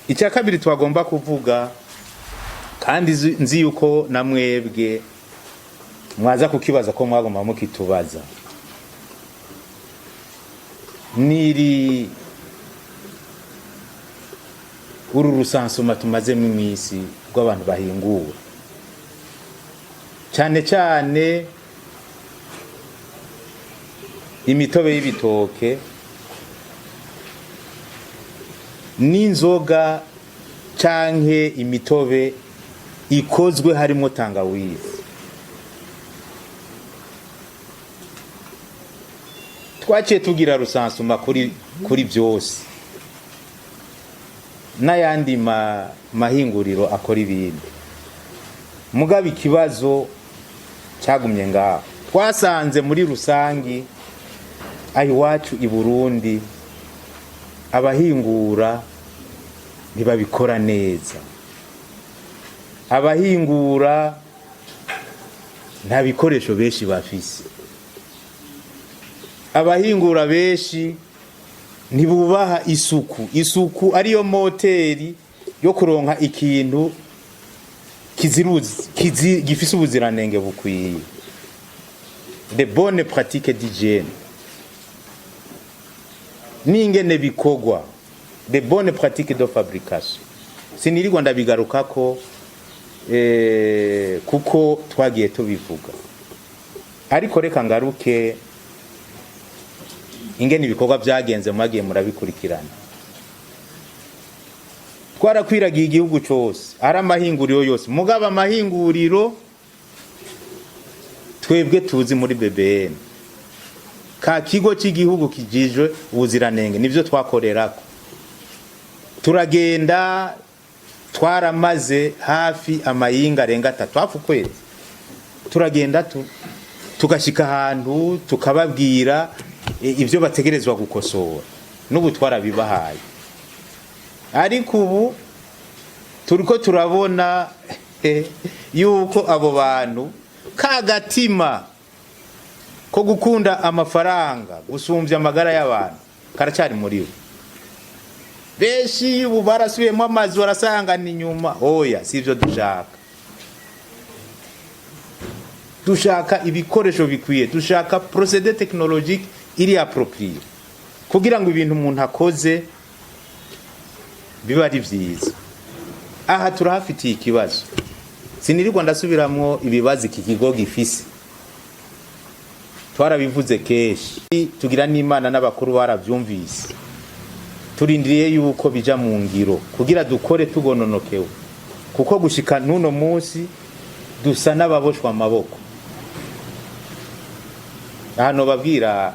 icya kabiri twagomba kuvuga kandi nzi yuko namwebwe mwaza kukibaza ko mwagomba mukitubaza niri uru rusansuma tumaze mu minsi rw'abantu bahingura cyane cyane imitobe y'ibitoke n'inzoga canke imitobe ikozwe harimo tangawizi. Twaciye tugira rusansuma kuri byose n'ayandi mahinguriro akora ibindi, mugaba ikibazo cyagumye ngaho. Twasanze muri rusangi ayi wacu i Burundi abahingura ntibabikora neza, abahingura nta bikoresho benshi bafise, abahingura benshi ntibubaha isuku ariyo moteri yo kuronka ikintu gifise ubuziranenge bukwiye, de bonnes pratiques d'hygiène n'ingene bikogwa, de bonnes pratiques de fabrication. Sinirirwa ndabigarukako kuko twagiye tubivuga, ariko reka ngaruke ingene ibikorwa byagenze mwagiye murabikurikirana. Twarakwiragiye igihugu cyose, ari amahinguriro yose, mugaba amahinguriro twebwe tuzi muri BBN ka kigo cy'igihugu kijijwe ubuziranenge nivyo twakorerako. Turagenda twaramaze hafi amayinga arenga 3 hafu kwezi, turagenda tugashika ahantu tukababwira ibyo bategerezwa gukosora, n'ubu twarabibahaye. Ariko ubu turiko turabona yuko abo bantu kagatima ko gukunda amafaranga gusumvya amagara y'abantu karacyari muri bo. Beshi ubu barasubiyemo amazi warasangana inyuma. Oya, sivyo dushaka. Dushaka ibikoresho bikwiye, dushaka procédé technologique iri approprié kugira ngo ibintu umuntu akoze biba ari vyiza. Aha turahafitiye ikibazo, sinirirwa ndasubiramwo ibibazo iki kigo gifise, twarabivuze keshi, tugira n'Imana n'abakuru baravyumvise. Turindiriye yuko bija mu ngiro kugira dukore tugononokewe, kuko gushika nuno munsi dusa n'ababoshwa amaboko. Hano babwira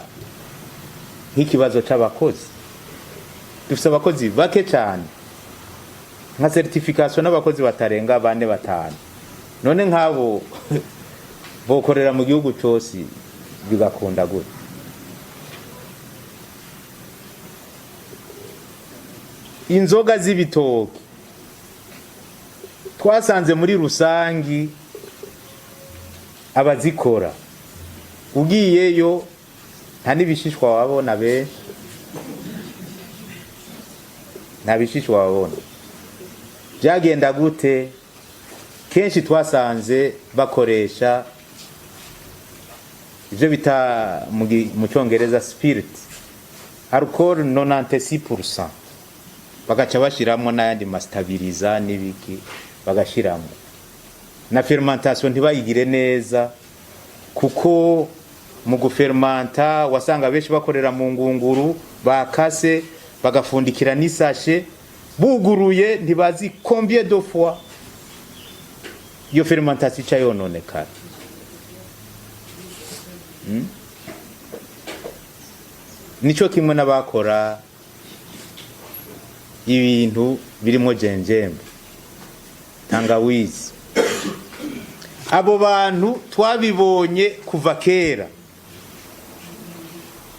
nk'ikibazo c'abakozi, dufise abakozi bake cyane, nka certification n'abakozi batarenga 4-5. None nk'abo bokorera mu gihugu cyose bigakunda gute? Inzoga z'ibitoki twasanze muri rusangi abazikora, ugiyeyo nta nibishishwa wabona benshi, nta bishishwa wabona. Byagenda gute? Kenshi twasanze bakoresha ibyo bita mu cyongereza spirit, alcool 96%, bagaca bashiramo n'ayandi mastabiliza n'ibiki bagashiramo, na fermentation ntibayigire neza, kuko mu gufermenta wasanga benshi bakorera mu ngunguru bakase bagafundikira n'isashe buguruye, ntibazi combien de fois iyo fermentation cyayononekara. Nico kimwe n'abakora ibintu birimo jenjembe, tangawizi. Abo bantu twabibonye kuva kera,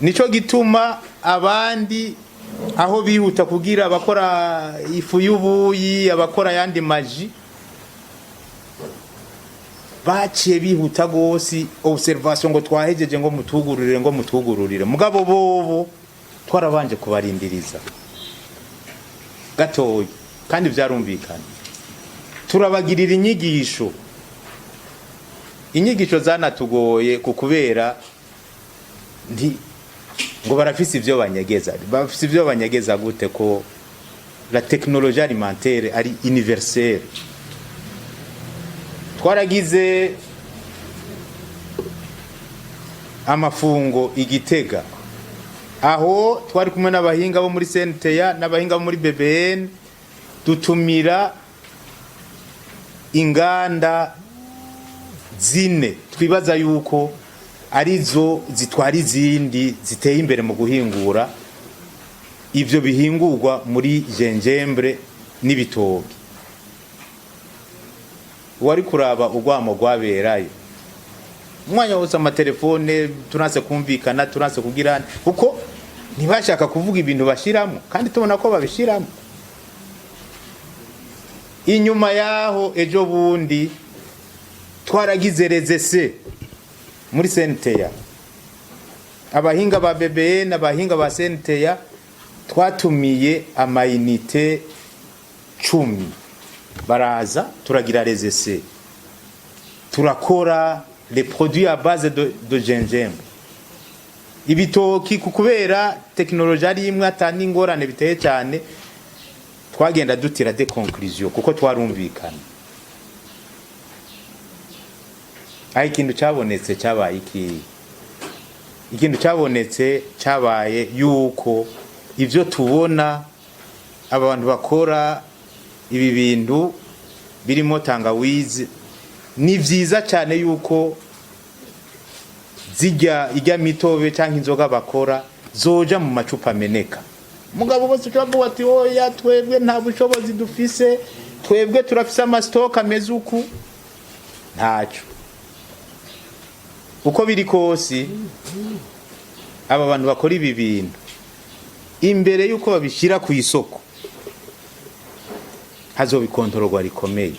nico gituma abandi aho bihuta kugira abakora ifu y'ubuyi, abakora yandi maji, baciye bihuta gose observation ngo twahejeje ngo mutugururire. Mugabo bobo twarabanje kubarindiriza gatoyi kandi vyarumvikana turabagirira inyigisho zanatugoye kukubera nti ngo barafise ivyo banyegeza gute ko la technologie alimentaire ari universelle. Twaragize amafungo Igitega aho twari kumwe n'abahinga bo muri CNTA n'abahinga bo muri BBN dutumira inganda zine twibaza yuko arizo zitwara izindi ziteye imbere mu guhingura ivyo bihingurwa muri gingembre n'ibitoki. Wari kuraba urwamo rwaberayo umwanya wose amatelefone turanse kumvikana turanse kugirana kuko ntibashaka kuvuga ibintu bashiramo kandi tubona ko babishiramo. Inyuma yaho ejo bundi twaragize rezese muri CNTA abahinga ba BBN abahinga ba CNTA twatumiye amayinite 10 baraza turagira rezese turakora les produits à base de gingembre. Ibitoki kukubera technologie ari imwe atani ngorane biteye cyane twagenda dutira de conclusion kuko twarumvikana. Aho ikintu cyabonetse cyabaye ikintu cyabonetse cyabaye yuko ivyo tubona abantu bakora ibi bintu birimo tangawizi ni vyiza cyane yuko ijya mitobe cyangwa inzoga bakora zoja mu macupa ameneka. Mugabo bose cyavuga ati oya twebwe nta bushobozi dufise twebwe turafise ama stock ameze uku ntaco. Uko biri kose aba bantu bakora ibi bintu imbere yuko babishira ku isoko hazobikontororwa rikomeye.